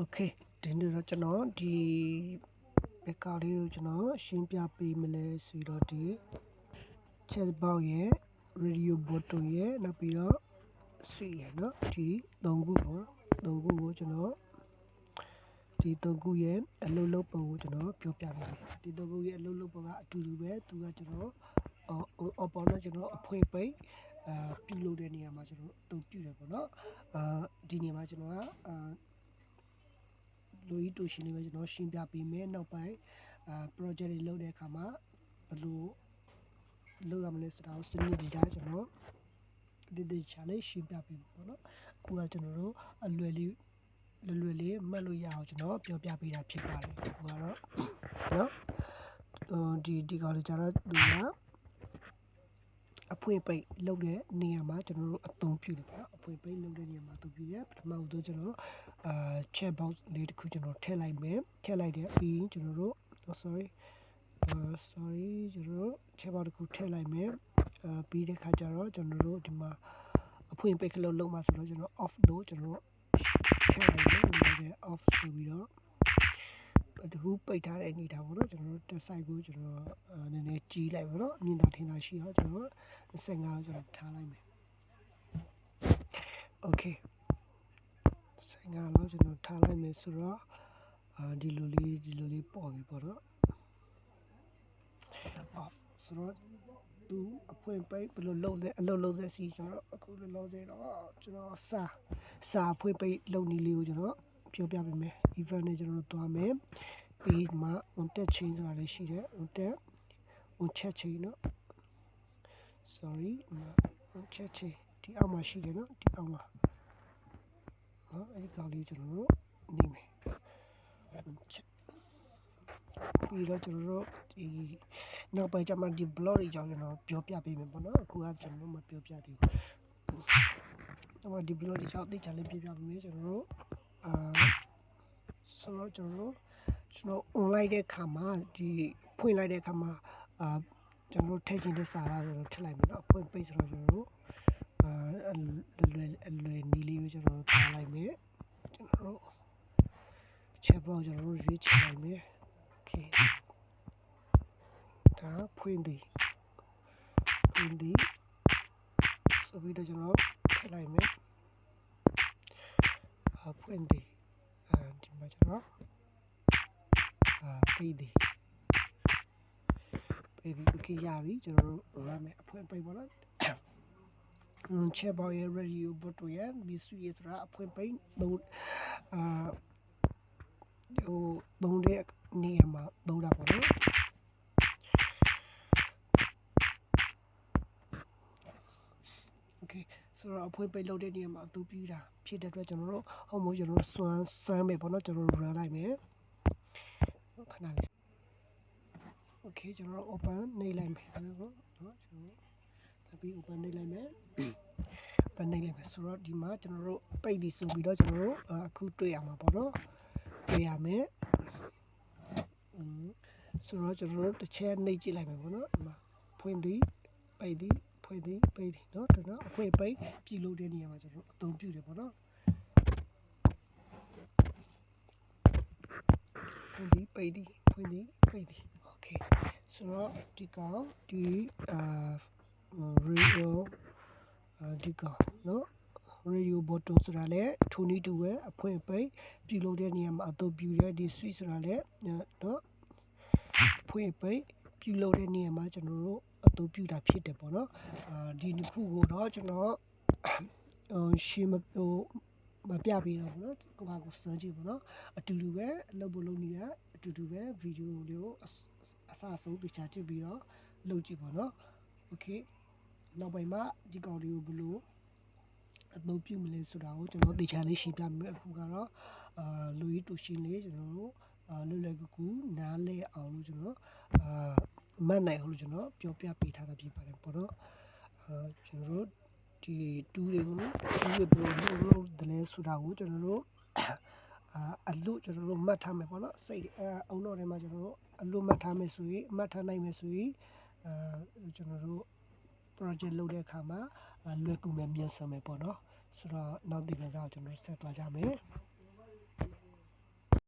Okay ဒီနေ့တော့ကျွန်တော်ဒီဘက်ကလေးကိုကျွန်တော်ရှင်းပြပေးမလဲဆိုတော့ဒီ chat box ရဲ့ radio button ရဲ့နောက်ပြီးတော့ C ရဲ့เนาะဒီ၃ခုပေါ့၃ခုကိုကျွန်တော်ဒီ၃ခုရဲ့အလုပ်လုပ်ပုံကိုကျွန်တော်ပြောပြပေးမယ်ဒီ၃ခုရဲ့အလုပ်လုပ်ပုံကအတူတူပဲသူကကျွန်တော်အော်ပေါ်တော့ကျွန်တော်အဖွင့်ပိတ်ပြုလုပ်တဲ့နေရာမှာကျွန်တော်အသုံးပြုတယ်ပေါ့เนาะဒီနေရာမှာကျွန်တော်ကလူကြီးတူရှင်လေးပဲကျွန်တော်ရှင်းပြပေးမယ်နောက်ပိုင်းproject တွေလုပ်တဲ့အခါမှာဘယ်လိုလုပ်ရမလဲဆိုတာကိုစနစ်တကျကျွန်တော်ဒီချာလေးရှင်းပြပေးမယ်ပေါ့နော်အခုကကျွန်တော်တို့အလွယ်လေးမှတ်လို့ရအောင်ကျွန်တော်ပြောပြပေးတာဖြစ်ပါတယ်ဒီကတော့နော်ဒီကောင်လေးကျတော့သူကအဖွင့်ပိတ်လုပ်တဲ့နေရာမှာကျွန်တော်တို့အသုံးပြုတယ်ပေါ့နော်အဖွင့်ပိတ်လုပ်တဲ့နေရာမှာအသုံးပြုရပထမဆုံးကျွန်တော်chat box လေးတစ်ခုကျွန်တော်ထည့်လိုက်မယ်ထည့်လိုက်တဲ့ပြီးရင်ကျွန်တော်တို့ sorry ကျွန်တော်တို့ chat box တစ်ခုထည့်လိုက်မယ်ပြီးတဲ့ခါကျတော့ကျွန်တော်တို့ဒီမှာအဖွင့်ပိတ်ကလုံးလုံးမှာဆိုတော့ကျွန်တော် off လို့ကျွန်တော်ထည့်လိုက်မယ် off ဆိုပြီးတော့ဒီပိတ်ထားတဲ့အနေထားပေါ့နော်ကျွန်တော်တို့တက်ဆိုင်ကိုကျွန်တော်နည်းနည်းကြီးလိုက်ပါတော့မြင်သာထင်သာရှိအောင်ကျွန်တော်25ကျွန်တော်ထားလိုက်မယ် okay 25လောက်ကျွန်တော်ထားလိုက်မယ်ဆိုတော့ဒီလိုလေးပေါ်ပြီပေါ့နော် off ဆိုတော့သူအဖွင့်ပိတ်ဘယ်လိုလုပ်လဲအလုပ်လုပ်တဲ့စီကျွန်တော်အခုလောလောဆယ်တော့ကျွန်တော်စာအဖွင့်ပိတ်လုပ်နည်းလေးကိုကျွန်တော်ပြောပြပေးမယ် event နဲ့ကျွန်တော်သွားမယ်ပြီးမှ on tech chain ဆိုတာလည်းရှိတယ် on chat chain เนาะ sorry on chat chain ဒီအောက်မှာရှိတယ်เนาะဒီအောက်မှာအဲဒီကောင်လေးကျွန်တော်တို့နေမယ်ပြီးတော့ကျွန်တော်တို့ဒီနောက်ပိုင်းကျမှဒီ blog တွေကြောင့်ကျွန်တော်ပြောပြပေးမယ်ပေါ့နော်အခုကကျွန်တော်မပြောပြသေးဘူးတော့ဒီ blog တွေကြောင့်သိချင်လေးပြောပြပေးမယ်ကျွန်တော်တို့ဆိုတော့ကျွန်တော် online တဲ့ခါမှာဒီဖွင့်လိုက်တဲ့ခါမှာကျွန်တော်တို့ထည့်ချင်တဲ့စာသားကိုထည့်လိုက်မယ်နော်ဖွင့်ပိတ်ဆိုတော့ကျွန်တော်တို့အလွယ်နီးလေးကိုကျွန်တော်ထားလိုက်မယ်ကျွန်တော်တို့ချက်ပေါက်ကျွန်တော်တို့ရွေးချယ်လိုက်မယ် okay ဒါဖွင့်သည်ဆိုပြီးတော့ကျွန်တော်ထည့်လိုက်မယ်ဖွင့်သည်ဒီမှာကျွန်တော်ပေးသည် okay ရပြီကျွန်တော်တို့ရမယ်အဖွင့်ပိတ်ပါလားချက်ပေါက်ရဲ့ radio button ရဲ့ miss ရဲ့ဆိုတာအဖွင့်ပိတ်သုံးတဲ့နေရာမှာသုံးတာပေါ့နော် okay ဆိုတော့အဖွင့်ပိတ်လုပ်တဲ့နေရာမှာအတူပြတာဖြစ်တဲ့အတွက်ကျွန်တော်တို့ဟောမို့ကျွန်တော်တို့စွမ်းမယ်ပေါ့နော်ကျွန်တော်တို့ run လိုက်မယ်ခဏလေး okay ကျွန်တော်တို့ open နေလိုက်မယ်နော်ကျွန်တော်ပြီး open နေလိုက်မယ်ဆိုတော့ဒီမှာကျွန်တော်တို့ပိတ်ပြီဆိုပြီးတော့ကျွန်တော်တို့အခုတွေ့ရမှာပေါ့နော်တွေ့ရမယ်ဆိုတော့ကျွန်တော်တို့တစ်ချက်နှိပ်ကြည့်လိုက်မယ်ပေါ့နော်ဒီမှာဖွင့်သည်ပိတ်သည်ဖွင့်သည်ပိတ်သည်เนาะကျွန်တော်အဖွင့်ပိတ်ပြုလုပ်တဲ့နေရာမှာကျွန်တော်အသုံးပြုတယ်ပေါ့နော်ဖွင့်သည်ပိတ်သည်ဖွင့်သည်ပိတ်သည် okay ဆိုတော့ဒီကောင်ဒီradio ဒီကောင်เนาะ radio button ဆိုတာလဲထိုနည်းတူပဲအဖွင့်ပိတ်ပြုလုပ်တဲ့နေရာမှာအသုံးပြုတဲ့ဒီ switch ဆိုတာလဲเนาะဖွင့်ပိတ်ပြုလုပ်တဲ့နေရာမှာကျွန်တော်တို့အသုံးပြုတာဖြစ်တယ်ပေါ့နော်ဒီနှစ်ခုကိုတော့ကျွန်တော်ရှင်းမပြပေးတော့ဘူးเนาะကိုယ့်ဟာကိုယ်စမ်းကြည့်ပေါ့နော်အတူတူပဲအလုပ်လုပ်နေရအတူတူပဲဗီဒီယိုလေးကိုအစအဆုံးသိချာကြည့်ပြီးတော့လုပ်ကြည့်ပေါ့နော် okay နောက်ပိုင်းမှာဒီကောင်လေးကိုဘယ်လိုအသုံးပြုမလဲဆိုတာကိုကျွန်တော်သိချာလေးရှင်းပြမယ်အခုကတော့လူကြီးတူရှင်းလေးကျွန်တော်တို့လွယ်ကူနားလဲအောင်လို့ကျွန်တော်မှတ်နိုင်အောင်လို့ကျွန်တော်ပြောပြပေးထားတာဖြစ်ပါတယ်ပေါ့နော်ကျွန်တော်တို့ဒီတူးတွေကိုဘယ်လိုလုပ်တယ်လဲဆိုတာကိုကျွန်တော်တို့အလို့ကျွန်တော်တို့မှတ်ထားမယ်ပေါ့နော်စိတ်အုံတော့ထဲမှာကျွန်တော်တို့အလို့မှတ်ထားမယ်ဆိုရင်မှတ်ထားနိုင်မယ်ဆိုရင်ကျွန်တော်တို့ project လုပ်တဲ့အခါမှာလွယ်ကူမယ်မြန်ဆန်မယ်ပေါ့နော်ဆိုတော့နောက်ဒီကစားကိုကျွန်တော်ဆက်သွားကြမယ်